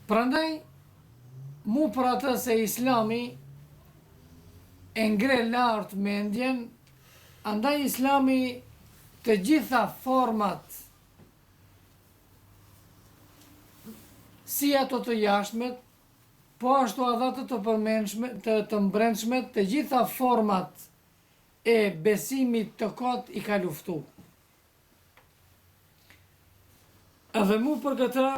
Prandaj, mu për atë se Islami e ngre lartë mendjen, andaj Islami të gjitha format, si ato të jashtmet, po ashtu edhe të përmendshmet, të mbrendshmet, të gjitha format e besimit të kot i ka luftu. Edhe mu për këtë,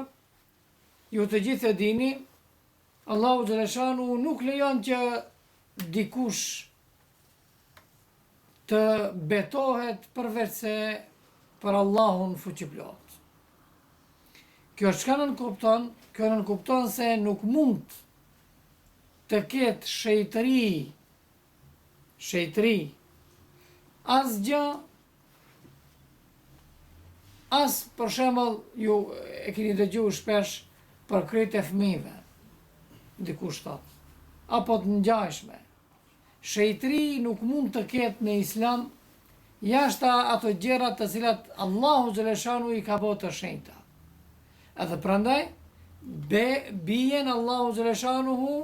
ju të gjithë e dini, Allahu Gjeleshanu nuk lejon që dikush të betohet përveç se për Allahun fuqiplot. Kjo çka nënkupton? Kjo nënkupton se nuk mund të ketë shejtëri, asgjë, as për shembull ju e keni dëgjuar shpesh për kryt e fëmijëve, dikush thot, apo të ngjashme. Shejtëri nuk mund të ketë në Islam jashta ato gjëra të cilat Allahu Gjeleshanu i ka bërë të shenjta. Edhe prandaj, bijen Allahu Gjeleshanuhu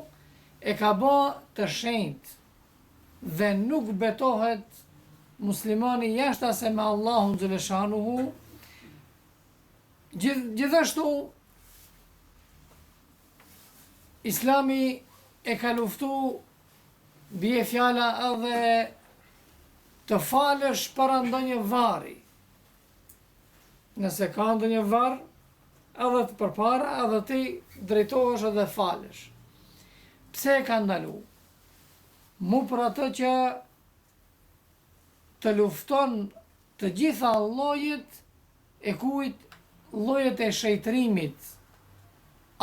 e ka bë të shenjt dhe nuk betohet muslimani jashta se me Allahu Gjeleshanuhu. Gjithashtu, Islami e ka luftu bie fjala edhe të falësh para ndonjë varri. Nëse ka ndonjë varr, edhe të përpara, edhe ti drejtohesh edhe falësh. Pse e ka ndalu? Mu për atë që të lufton të gjitha llojet e kujt, llojet e shejtërimit,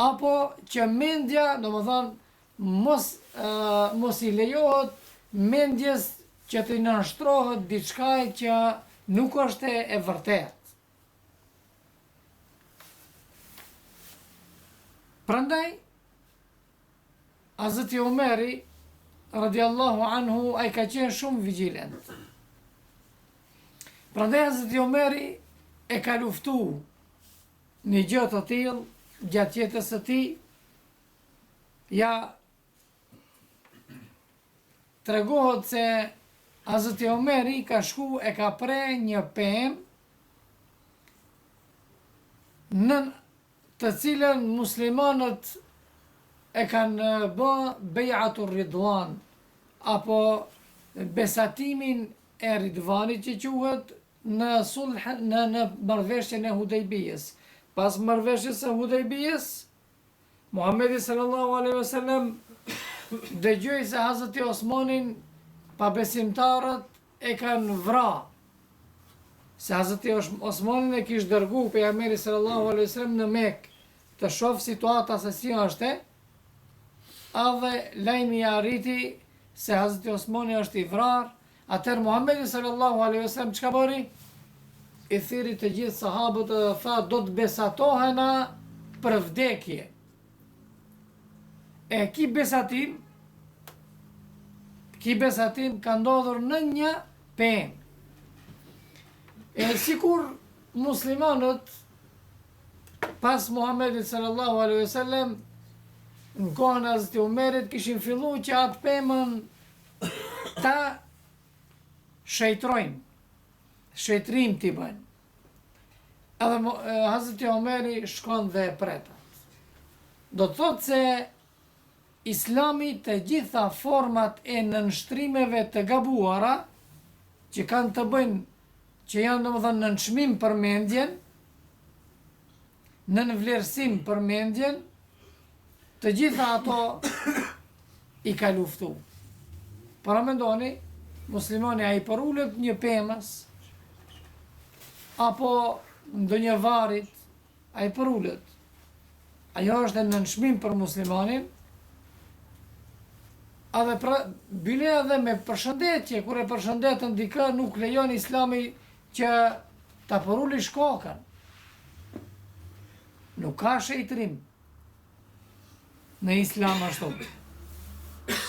apo që mendja, domethënë, mos i lejohet mendjes që të nënshtrohet diçka që nuk është e vërtet. Prandaj, Hazreti Omeri, radiallahu anhu, ai ka qenë shumë vigjilent. Prandaj Hazreti Omeri e ka luftu një gjë të tillë gjatë jetës së tij, ja tregohet se Hazreti Omeri ka shku e ka pre një pemë në të cilën muslimanët e kanë bë bej'atur Ridwan, apo besatimin e Ridvanit që quhet në marrëveshjen e Hudejbijës. Pas marrëveshjes së Hudejbijës, Muhamedi sallallahu alaihi wasallam dëgjoi se Hazreti Osmanin pabesimtarët e kanë vrarë. Se Hazreti Osmanin e kishte dërgu pejgamberi sallallahu alaihi wasallam në Mekë të shoh situata se si është, edhe lajmi arriti se Hazreti Osmani është i vrarë. Atëherë Muhamedi sallallahu alaihi wasallam çka bëri? I thiri të gjithë sahabët dhe tha, do të besatohena për vdekje. E ki besatim ka ndodhur në një pemë. E sikur muslimanët pas Muhamedit sallallahu alaihi wasallam në kohën e Hazreti Omerit kishin filluar që atë pemën ta shejtrojnë, shejtrim t'i bëjnë. Edhe Hazreti Omeri shkon dhe e pretat. Do të thotë se Islami të gjitha format e nënshtrimeve të gabuara që kanë të bëjnë, që janë domethënë nënçmim për mendjen, nënvlerësim për mendjen, të gjitha ato i ka luftu. Para mendoni, muslimani a i përullet një pemës, apo ndonjë varit, a i përullet. Ajo është e nënshmim për muslimanin, edhe bile edhe me përshëndetje, kur e përshëndetën dikë, nuk lejon Islami që ta përullish kokën. Nuk ka shejtrim në Islam ashtu.